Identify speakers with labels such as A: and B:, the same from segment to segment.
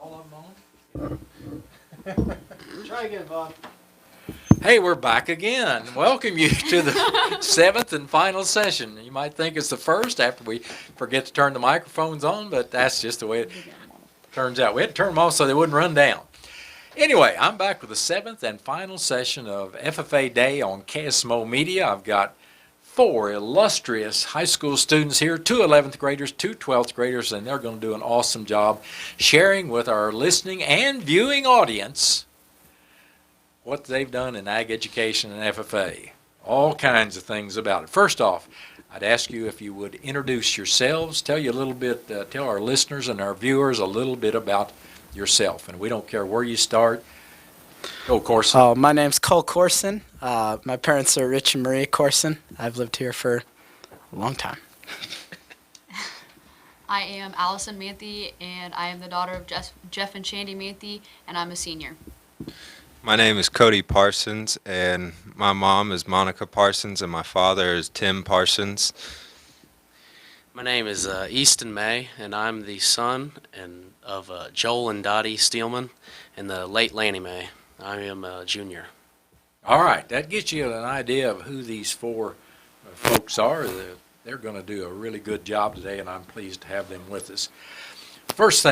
A: All of them on? Try again, Bob. Hey, we're back again. Welcome you to the seventh and final session. You might think it's the first after we forget to turn the microphones on, but that's just the way it turns out. We had to turn them off so they wouldn't run down. Anyway, I'm back with the seventh and final session of FFA Day on KSMO Media. I've got 4 illustrious high school students here, 2 11th graders, 2 12th graders, and they're going to do an awesome job sharing with our listening and viewing audience what they've done in Ag Education and FFA. All kinds of things about it. First off, I'd ask you if you would introduce yourselves, tell our listeners and our viewers a little bit about yourself. And we don't care where you start. Go, Corson.
B: Oh, my name's Cole Corson. My parents are Rich and Marie Corson. I've lived here for a long time.
C: I am Allison Manthe, and I am the daughter of Jeff and Shandy Manthe, and I'm a senior.
D: My name is Cody Parsons, and my mom is Monica Parsons, and my father is Tim Parsons.
E: My name is Easton May, and I'm the son of Joel and Dottie Steelman and the late Lanny May. I am a junior.
A: All right, that gets you an idea of who these 4 folks are. They're going to do a really good job today, and I'm pleased to have them with us. First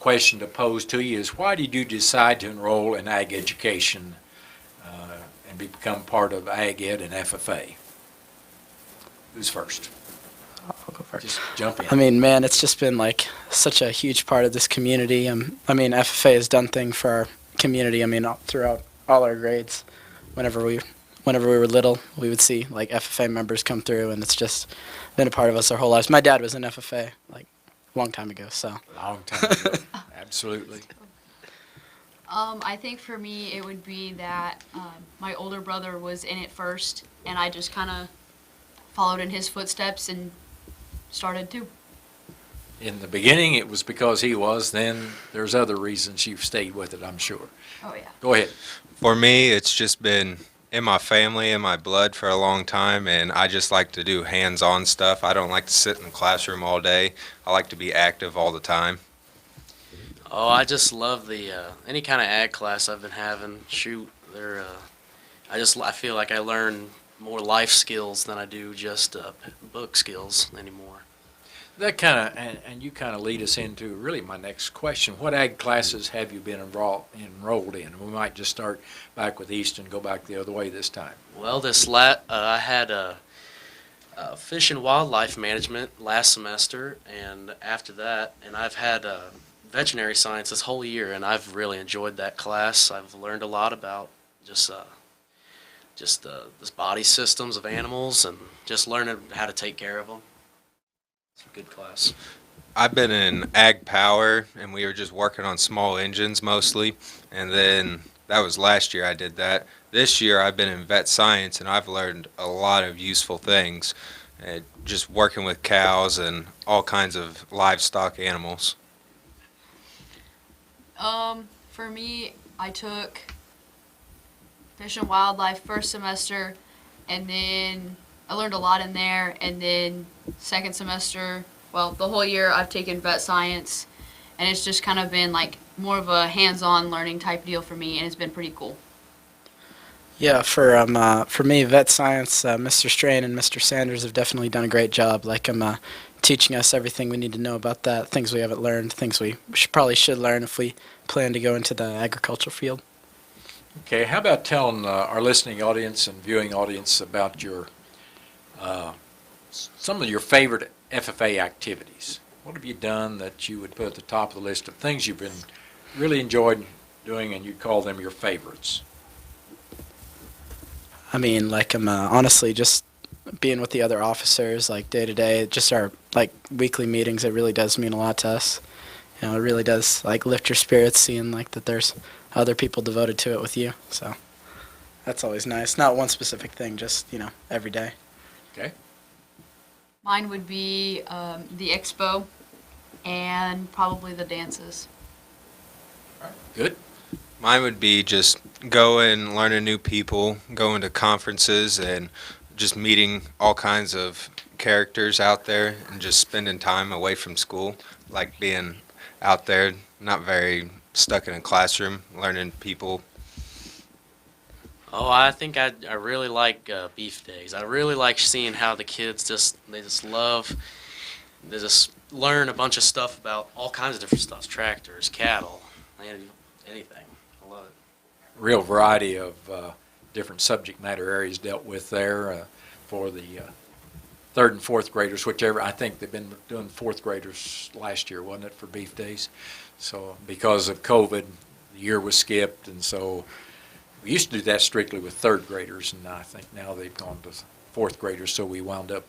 A: question to pose to you is, why did you decide to enroll in Ag Education and become part of Ag Ed and FFA? Who's first?
B: I'll go first.
A: Just jump in.
B: I mean, man, it's just been like such a huge part of this community. FFA has done things for our community. Throughout all our grades, whenever we were little, we would see like FFA members come through, and it's just been a part of us our whole lives. My dad was in FFA like a long time ago, so.
A: Long time ago. Absolutely.
C: I think for me it would be that my older brother was in it first, and I just kind of followed in his footsteps and started too.
A: In the beginning, it was because he was. Then there's other reasons you've stayed with it, I'm sure.
C: Oh, yeah.
A: Go ahead.
D: For me, it's just been in my family, in my blood for a long time, and I just like to do hands-on stuff. I don't like to sit in the classroom all day. I like to be active all the time.
E: Oh, I just love the any kind of ag class I've been having. Shoot, I feel like I learn more life skills than I do just book skills anymore.
A: That and you kind of lead us into really my next question. What ag classes have you been enrolled in? We might just start back with Easton, go back the other way this time.
E: Well, I had fish and wildlife management last semester, and after that, and I've had veterinary science this whole year, and I've really enjoyed that class. I've learned a lot about just the body systems of animals and just learning how to take care of them. It's a good class.
D: I've been in Ag Power, and we were just working on small engines mostly, and then that was last year I did that. This year I've been in Vet Science, and I've learned a lot of useful things, just working with cows and all kinds of livestock animals.
C: For me, I took Fish and Wildlife first semester, and then I learned a lot in there, and then second semester, well, the whole year I've taken Vet Science, and it's just kind of been like more of a hands-on learning type deal for me, and it's been pretty cool.
B: Yeah, for me, Vet Science, Mr. Strain and Mr. Sanders have definitely done a great job. Teaching us everything we need to know about that, things we haven't learned, things we probably should learn if we plan to go into the agricultural field.
A: Okay, how about telling our listening audience and viewing audience about some of your favorite FFA activities? What have you done that you would put at the top of the list of things you've been really enjoyed doing and you'd call them your favorites?
B: Honestly, just being with the other officers, day to day, just our weekly meetings, it really does mean a lot to us. It really does lift your spirits seeing that there's other people devoted to it with you. So that's always nice. Not one specific thing, just every day.
A: Okay.
C: Mine would be the expo and probably the dances.
A: All right. Good.
D: Mine would be just going, learning new people, going to conferences, and just meeting all kinds of characters out there and just spending time away from school, like being out there, not very stuck in a classroom, learning people.
E: Oh, I think I really like beef days. I really like seeing how the kids they just learn a bunch of stuff about all kinds of different stuff, tractors, cattle, and anything. I love it.
A: Real variety of different subject matter areas dealt with there for the third and fourth graders, whichever. I think they've been doing fourth graders last year, wasn't it, for beef days? So because of COVID, the year was skipped, and so we used to do that strictly with third graders, and I think now they've gone to fourth graders, so we wound up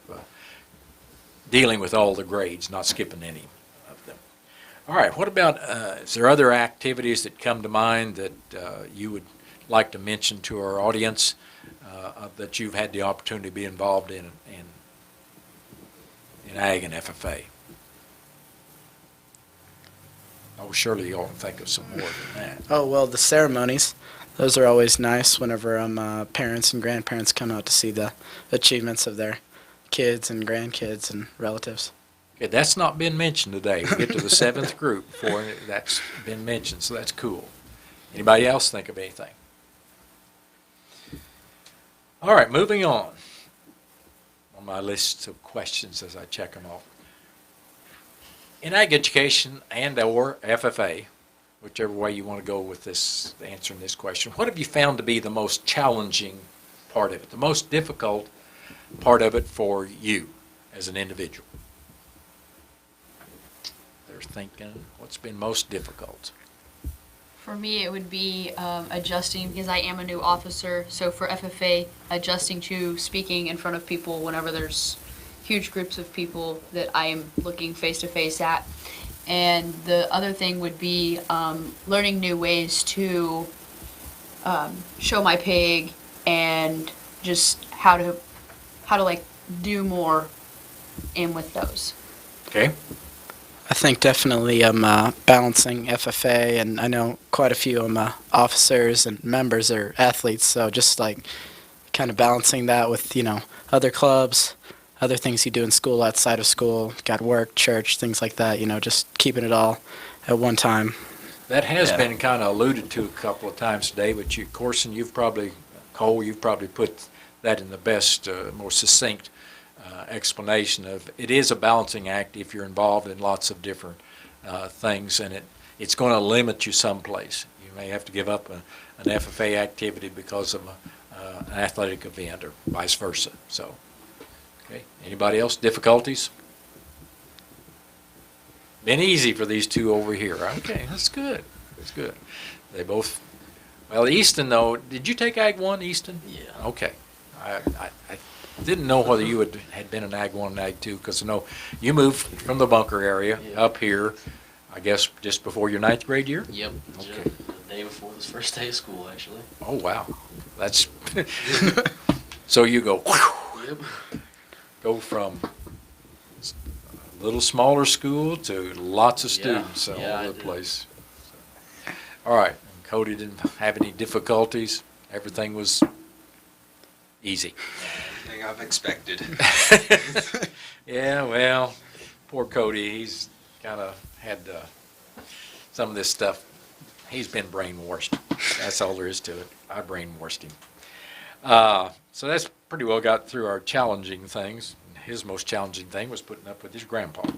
A: dealing with all the grades, not skipping any of them. All right, what about, is there other activities that come to mind that you would like to mention to our audience that you've had the opportunity to be involved in Ag and FFA? Oh, surely you all can think of some more than that.
B: Oh, well, the ceremonies. Those are always nice whenever parents and grandparents come out to see the achievements of their kids and grandkids and relatives.
A: Okay, that's not been mentioned today. We get to the seventh group before that's been mentioned, so that's cool. Anybody else think of anything? All right, moving on my list of questions as I check them off. In Ag Education and or FFA, whichever way you want to go with this, answering this question, what have you found to be the most challenging part of it, the most difficult part of it for you as an individual? They're thinking, what's been most difficult?
C: For me, it would be adjusting, because I am a new officer. So for FFA, adjusting to speaking in front of people whenever there's huge groups of people that I am looking face to face at. And the other thing would be learning new ways to show my pig and just how to like do more in with those.
A: Okay.
B: I think definitely balancing FFA, and I know quite a few officers and members are athletes, so just like kind of balancing that with, other clubs, other things you do in school, outside of school, got work, church, things like that, just keeping it all at one time.
A: That has been kind of alluded to a couple of times today, but Corson, Cole, you've probably put that in the best, more succinct explanation of it is a balancing act if you're involved in lots of different things, and it's going to limit you someplace. You may have to give up an FFA activity because of an athletic event or vice versa. So, okay. Anybody else? Difficulties? Been easy for these two over here. Okay, that's good. That's good. They both, well, Easton though, did you take Ag 1, Easton?
E: Yeah.
A: Okay. I didn't know whether you had been in Ag 1 and Ag 2, because I know you moved from the bunker area up here, I guess, just before your 9th grade year?
E: Yep.
A: Okay.
E: The day before this first day of school, actually.
A: Oh, wow. That's so you go
E: Yep.
A: go from a little smaller school to lots of students all
E: I
A: over the
E: did.
A: place. All right. And Cody didn't have any difficulties. Everything was easy.
D: Everything I've expected.
A: Yeah, well, poor Cody, he's kind of had some of this stuff. He's been brainwashed. That's all there is to it. I brainwashed him. So that's pretty well got through our challenging things. His most challenging thing was putting up with his grandpa.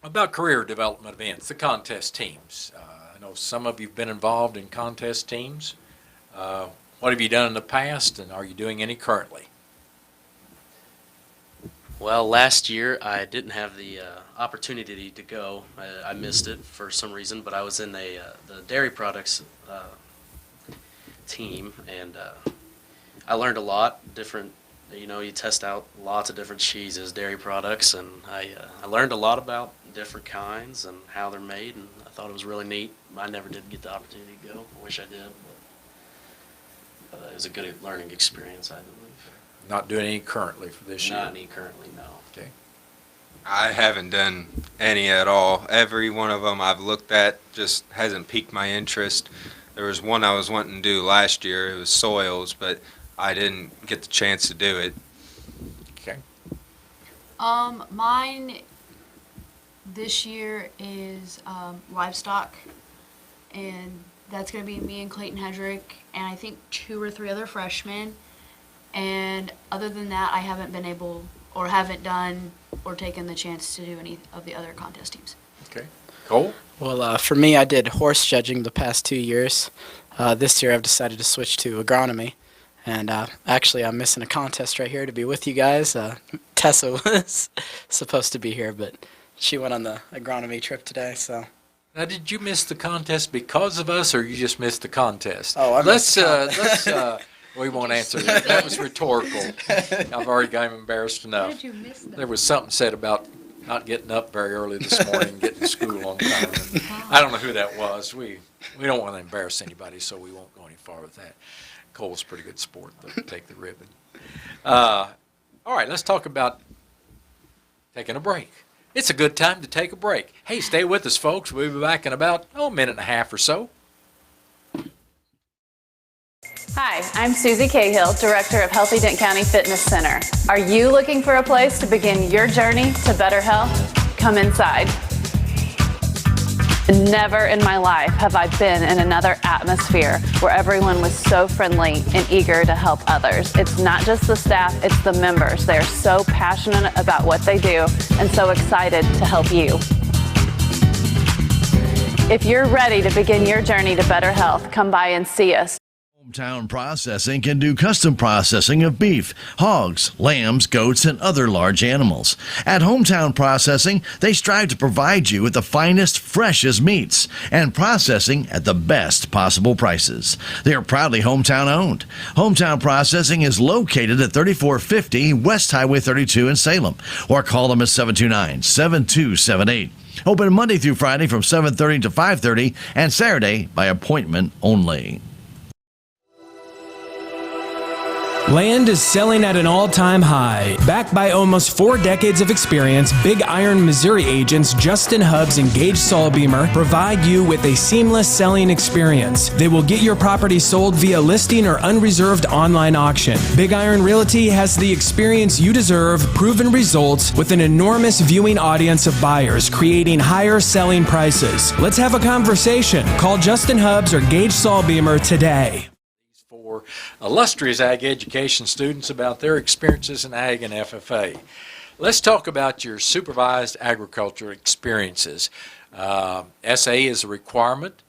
A: About career development events, the contest teams. I know some of you have been involved in contest teams. What have you done in the past, and are you doing any currently?
E: Well, last year I didn't have the opportunity to go. I missed it for some reason, but I was in the dairy products team, and I learned a lot. Different, you test out lots of different cheeses, dairy products, and I learned a lot about different kinds and how they're made, and I thought it was really neat. I never did get the opportunity to go. I wish I did, but it was a good learning experience, I believe.
A: Not doing any currently for this year?
E: Not any currently, no.
A: Okay.
D: I haven't done any at all. Every one of them I've looked at just hasn't piqued my interest. There was one I was wanting to do last year. It was soils, but I didn't get the chance to do it.
A: Okay.
C: Mine This year is livestock, and that's going to be me and Clayton Hedrick, and I think 2 or 3 other freshmen. And other than that, I haven't been able, or haven't done, or taken the chance to do any of the other contest teams.
A: Okay. Cole?
B: Well, for me, I did horse judging the past 2 years. This year, I've decided to switch to agronomy. And actually, I'm missing a contest right here to be with you guys. Tessa was supposed to be here, but she went on the agronomy trip today, so.
A: Now, did you miss the contest because of us, or you just missed the contest?
B: Oh, I missed the
A: let's, we won't answer that. That was rhetorical. I've already got him embarrassed
C: How
A: enough.
C: did you miss that?
A: There was something said about not getting up very early this morning and getting to school on time. And I don't know who that was. We don't want to embarrass anybody, so we won't go any far with that. Cole's a pretty good sport. They'll take the ribbon. All right, let's talk about taking a break. It's a good time to take a break. Hey, stay with us, folks. We'll be back in about a minute and a half or so.
F: Hi, I'm Susie Cahill, Director of Healthy Dent County Fitness Center. Are you looking for a place to begin your journey to better health? Come inside. Never in my life have I been in another atmosphere where everyone was so friendly and eager to help others. It's not just the staff, it's the members. They're so passionate about what they do and so excited to help you. If you're ready to begin your journey to better health, come by and see us.
G: Hometown Processing can do custom processing of beef, hogs, lambs, goats, and other large animals. At Hometown Processing, they strive to provide you with the finest, freshest meats and processing at the best possible prices. They are proudly hometown owned. Hometown Processing is located at 3450 West Highway 32 in Salem, or call them at 729-7278. Open Monday through Friday from 7:30 to 5:30 and Saturday by appointment only.
H: Land is selling at an all-time high. Backed by almost 4 decades of experience, Big Iron Missouri agents Justin Hubbs and Gage Saulbeamer provide you with a seamless selling experience. They will get your property sold via listing or unreserved online auction. Big Iron Realty has the experience you deserve, proven results, with an enormous viewing audience of buyers, creating higher selling prices. Let's have a conversation. Call Justin Hubbs or Gage Saulbeamer today.
A: For illustrious ag education students about their experiences in ag and FFA. Let's talk about your supervised agriculture experiences. SA is a requirement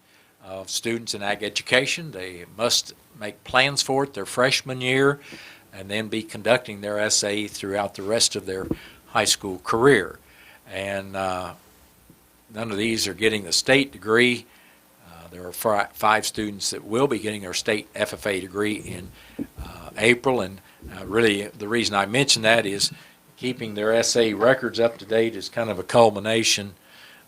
A: of students in ag education. They must make plans for it their freshman year and then be conducting their SA throughout the rest of their high school career. And none of these are getting the state degree. There are 5 students that will be getting their state FFA degree in April, and really the reason I mention that is keeping their SA records up to date is kind of a culmination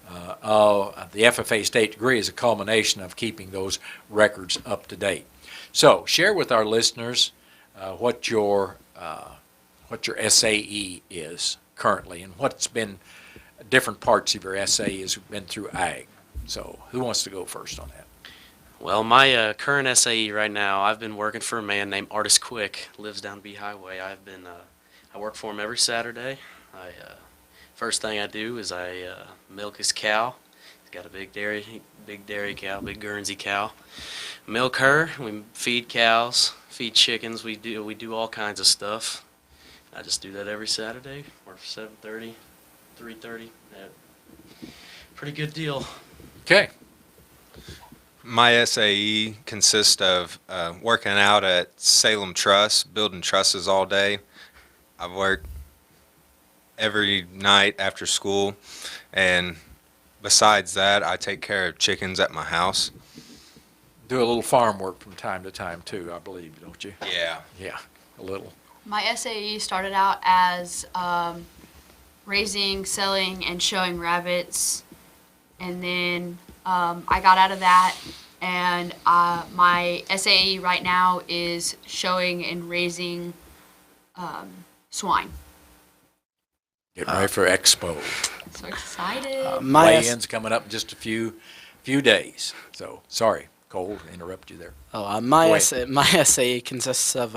A: of the FFA state degree is a culmination of keeping those records up to date. So share with our listeners what your SAE is currently and what's been different parts of your SAE has been through ag. So who wants to go first on that?
E: Well, my current SAE right now, I've been working for a man named Artis Quick, lives down B Highway. I work for him every Saturday. First thing I do is I milk his cow. He's got a big dairy cow, big Guernsey cow. Milk her. We feed cows, feed chickens. We do all kinds of stuff. I just do that every Saturday. Work for 7:30, 3:30. Pretty good deal.
A: Okay.
D: My SAE consists of working out at Salem Truss, building trusses all day. I've worked every night after school, and besides that, I take care of chickens at my house.
A: Do a little farm work from time to time too, I believe, don't you?
D: Yeah.
A: Yeah, a little.
C: My SAE started out as raising, selling, and showing rabbits, and then I got out of that, and my SAE right now is showing and raising swine.
A: Getting ready for Expo.
C: So excited.
B: My
A: Weigh-in's coming up in just a few days. So sorry, Cole, to interrupt you there.
B: My SAE consists of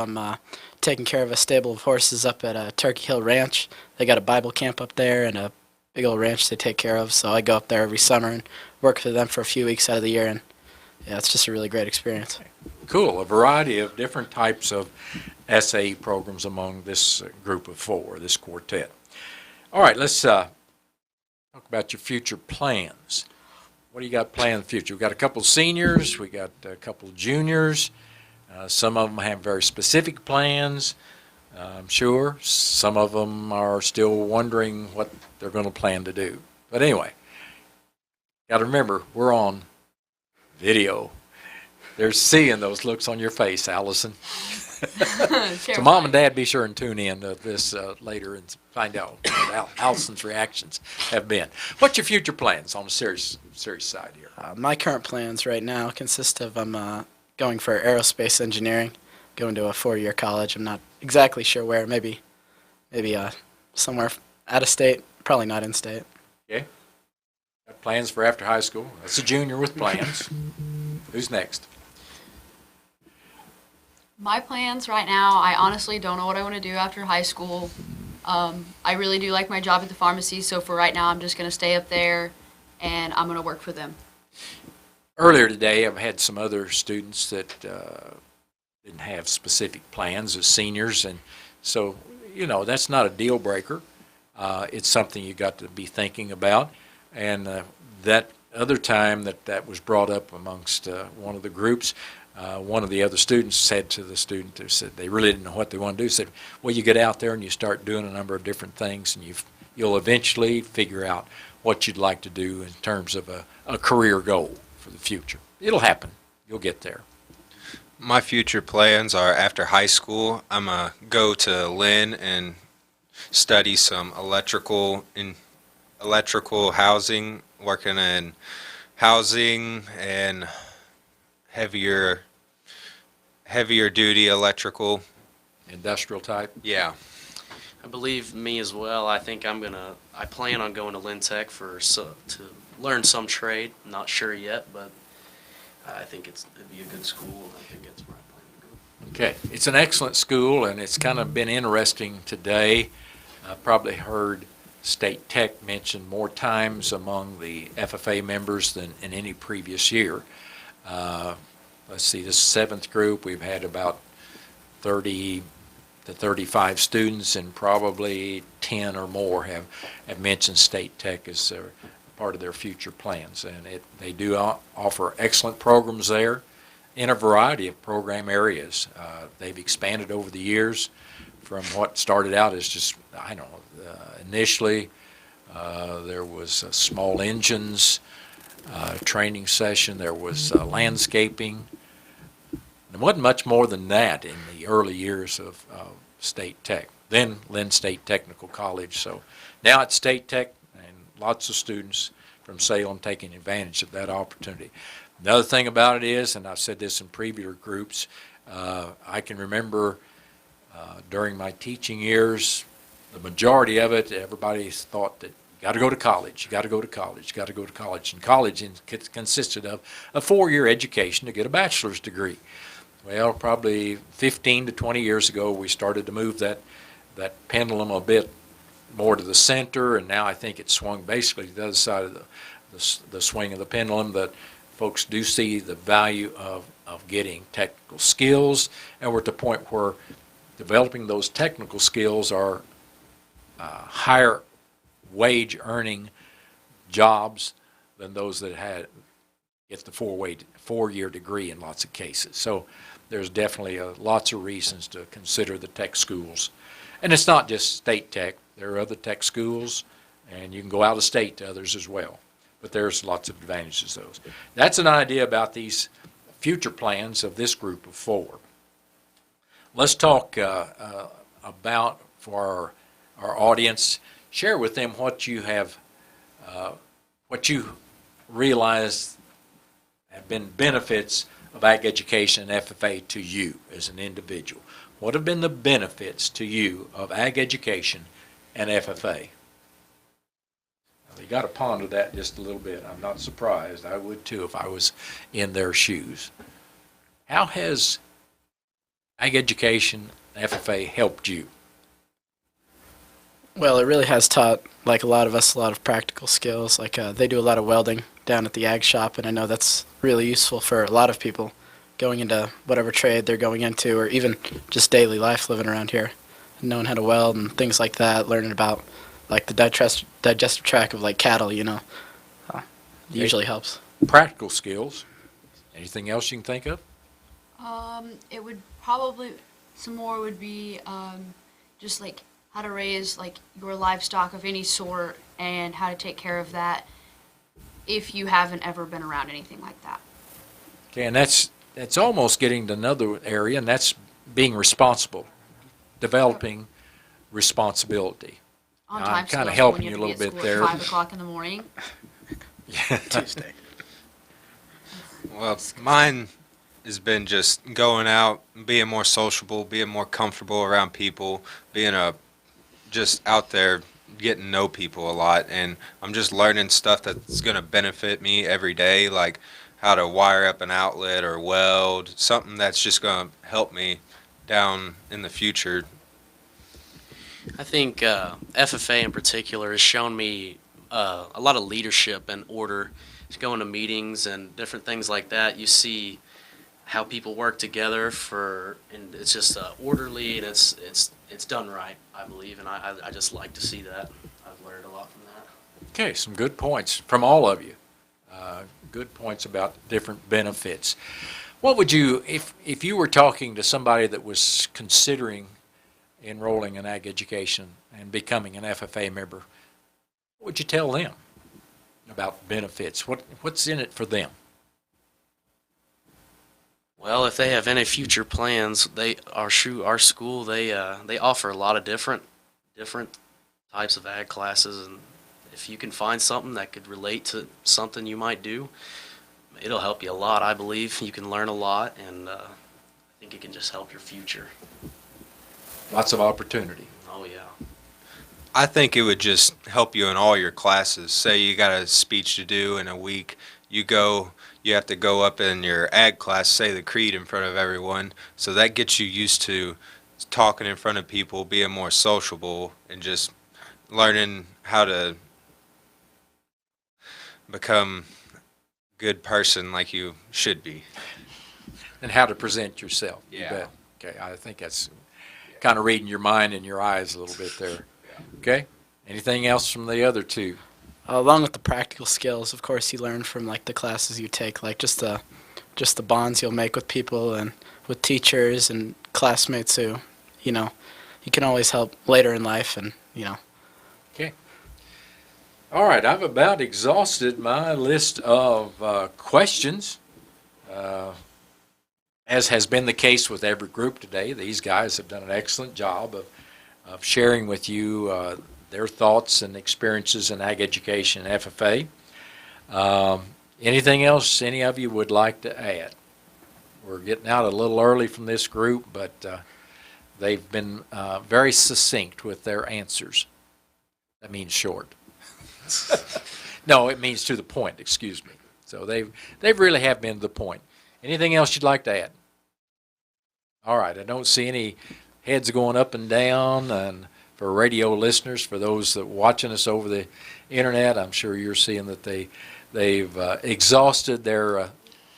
B: taking care of a stable of horses up at Turkey Hill Ranch. They got a Bible camp up there and a big old ranch they take care of. So I go up there every summer and work for them for a few weeks out of the year, and yeah, it's just a really great experience.
A: Cool. A variety of different types of SAE programs among this group of four, this quartet. All right, let's talk about your future plans. What do you got planned in the future? We've got a couple seniors, we got a couple juniors. Some of them have very specific plans, I'm sure. Some of them are still wondering what they're going to plan to do. But anyway, got to remember, we're on video. They're seeing those looks on your face, Allison. So Mom and Dad, be sure and tune in to this later and find out what Allison's reactions have been. What's your future plans on the serious side here?
B: My current plans right now consist of going for aerospace engineering, going to a 4-year college. I'm not exactly sure where. Maybe somewhere out of state. Probably not in state.
A: Okay. Got plans for after high school. That's a junior with plans. Who's next?
C: My plans right now, I honestly don't know what I want to do after high school. I really do like my job at the pharmacy, so for right now I'm just going to stay up there and I'm going to work for them.
A: Earlier today, I've had some other students that didn't have specific plans as seniors, and so, you know, that's not a deal breaker. It's something you got to be thinking about, and that other time that was brought up amongst one of the groups, one of the other students said to the student who said they really didn't know what they want to do, said, well, you get out there and you start doing a number of different things, and you'll eventually figure out what you'd like to do in terms of a career goal for the future. It'll happen. You'll get there.
D: My future plans are after high school, I'm going to go to Lynn and study some electrical housing, working in housing and heavier duty electrical.
A: Industrial type?
D: Yeah.
E: I believe me as well. I think I plan on going to Lynn Tech to learn some trade. Not sure yet, but I think it'd be a good school. I think it's where I plan to go.
A: Okay. It's an excellent school, and it's kind of been interesting today. I've probably heard State Tech mentioned more times among the FFA members than in any previous year. Let's see, this 7th group, we've had about 30 to 35 students, and probably 10 or more have mentioned State Tech as part of their future plans. And they do offer excellent programs there in a variety of program areas. They've expanded over the years from what started out as just, initially there was small engines training session, there was landscaping. There wasn't much more than that in the early years of State Tech, then Lynn State Technical College. So now it's State Tech, and lots of students from Salem taking advantage of that opportunity. Another thing about it is, and I've said this in previous groups, I can remember during my teaching years, the majority of it, everybody thought that you got to go to college, you got to go to college, you got to go to college. And college consisted of a 4-year education to get a bachelor's degree. Well, probably 15 to 20 years ago, we started to move that pendulum a bit more to the center, and now I think it's swung basically to the other side of the swing of the pendulum, that folks do see the value of getting technical skills, and we're at the point where developing those technical skills are higher wage earning jobs than those that get the 4-year degree in lots of cases. So there's definitely lots of reasons to consider the tech schools. And it's not just State Tech. There are other tech schools, and you can go out of state to others as well. But there's lots of advantages to those. That's an idea about these future plans of this group of 4. Let's talk about, for our audience, share with them what you have, what you realize have been benefits of Ag Education and FFA to you as an individual. What have been the benefits to you of Ag Education and FFA? Now, you got to ponder that just a little bit. I'm not surprised. I would too if I was in their shoes. How has Ag Education and FFA helped you?
B: Well, it really has taught like a lot of us a lot of practical skills. Like they do a lot of welding down at the ag shop, and I know that's really useful for a lot of people going into whatever trade they're going into, or even just daily life living around here, knowing how to weld and things like that. Learning about like the digestive tract of like cattle, usually helps.
A: Practical skills. Anything else you can think of?
C: It would probably, some more would be just like how to raise like your livestock of any sort and how to take care of that if you haven't ever been around anything like that.
A: Okay, and that's almost getting to another area, and that's being responsible, developing responsibility.
C: On
A: I'm
C: time
A: kinda
C: skills,
A: helping
C: when
A: you a
C: have to
A: little
C: be at
A: bit
C: school
A: there.
C: at 5 o'clock in the morning.
B: Tuesday.
D: Well, mine has been just going out, being more sociable, being more comfortable around people, being just out there getting to know people a lot, and I'm just learning stuff that's going to benefit me every day, like how to wire up an outlet or weld, something that's just going to help me down in the future.
E: I think FFA in particular has shown me a lot of leadership and order. Just going to meetings and different things like that, you see how people work together and it's just orderly, and it's done right, I believe, and I just like to see that. I've learned a lot from that.
A: Okay, some good points from all of you. Good points about different benefits. What would you, if you were talking to somebody that was considering enrolling in Ag Education and becoming an FFA member, what would you tell them about benefits? What's in it for them?
E: Well, if they have any future plans, our school they offer a lot of different types of ag classes, and if you can find something that could relate to something you might do, it'll help you a lot. I believe you can learn a lot, and I think it can just help your future.
A: Lots of opportunity.
E: Oh yeah.
D: I think it would just help you in all your classes. Say you got a speech to do in a week, you have to go up in your ag class, say the creed in front of everyone. So that gets you used to talking in front of people, being more sociable, and just learning how to become a good person like you should be.
A: And how to present yourself. You
D: Yeah.
A: bet. Okay, I think that's kind of reading your mind and your eyes a little bit there. Okay? Anything else from the other two?
B: Along with the practical skills, of course, you learn from like the classes you take, like just the bonds you'll make with people and with teachers and classmates who, you can always help later in life, and
A: Okay. All right, I've about exhausted my list of questions. As has been the case with every group today, these guys have done an excellent job of sharing with you their thoughts and experiences in Ag Education and FFA. Anything else any of you would like to add? We're getting out a little early from this group, but they've been very succinct with their answers. That means short. No, it means to the point, excuse me. So they really have been to the point. Anything else you'd like to add? All right, I don't see any heads going up and down, and for radio listeners, for those that are watching us over the internet, I'm sure you're seeing that they've exhausted their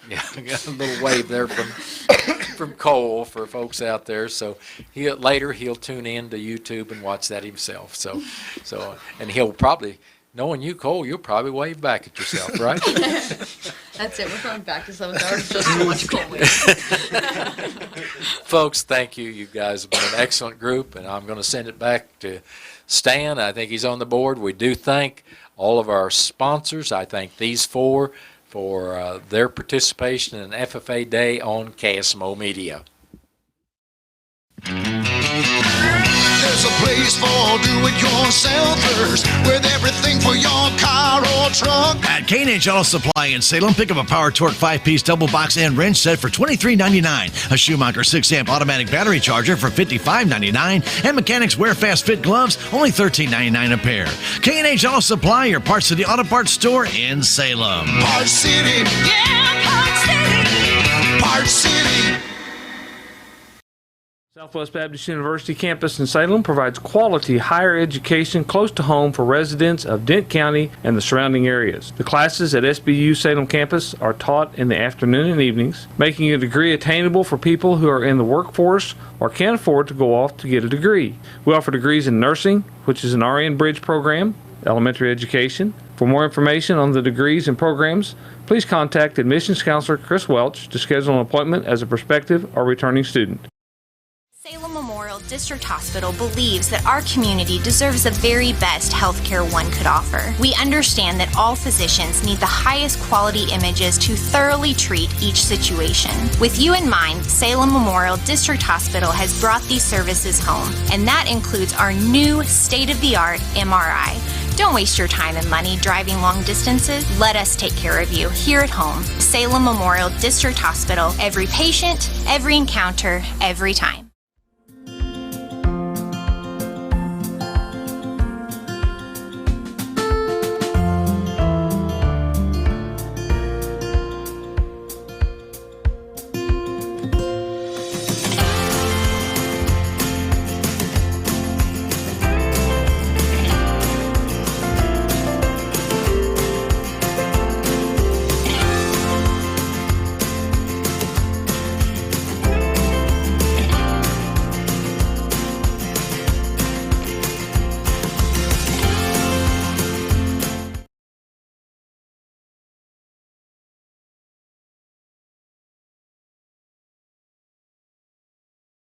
A: got a little wave there from Cole for folks out there. So later he'll tune in to YouTube and watch that himself. So and he'll probably, knowing you, Cole, you'll probably wave back at yourself, right?
C: That's it. We're going back to 7 hours just to watch Cole win.
A: Folks, thank you. You guys have been an excellent group, and I'm going to send it back to Stan. I think he's on the board. We do thank all of our sponsors. I thank these four for their participation in FFA Day on KSMO Media.
I: There's a place for do-it-yourselfers with everything for your car or truck.
G: At K&H Auto Supply in Salem, pick up a Power Torque 5-piece double box and wrench set for $23.99, a Schumacher 6-amp automatic battery charger for $55.99, and Mechanics Wear Fast Fit gloves, only $13.99 a pair. K&H Auto Supply, your Parts City Auto Parts store in Salem.
I: Parts City. Yeah, Parts City. Parts City.
A: So
J: Southwest Baptist University campus in Salem provides quality higher education close to home for residents of Dent County and the surrounding areas. The classes at SBU Salem campus are taught in the afternoon and evenings, making a degree attainable for people who are in the workforce or can't afford to go off to get a degree. We offer degrees in nursing, which is an RN Bridge program, elementary education. For more information on the degrees and programs, please contact admissions counselor Chris Welch to schedule an appointment as a prospective or returning student.
K: Salem Memorial District Hospital believes that our community deserves the very best healthcare one could offer. We understand that all physicians need the highest quality images to thoroughly treat each situation. With you in mind, Salem Memorial District Hospital has brought these services home, and that includes our new state-of-the-art MRI. Don't waste your time and money driving long distances. Let us take care of you here at home. Salem Memorial District Hospital. Every patient, every encounter, every time.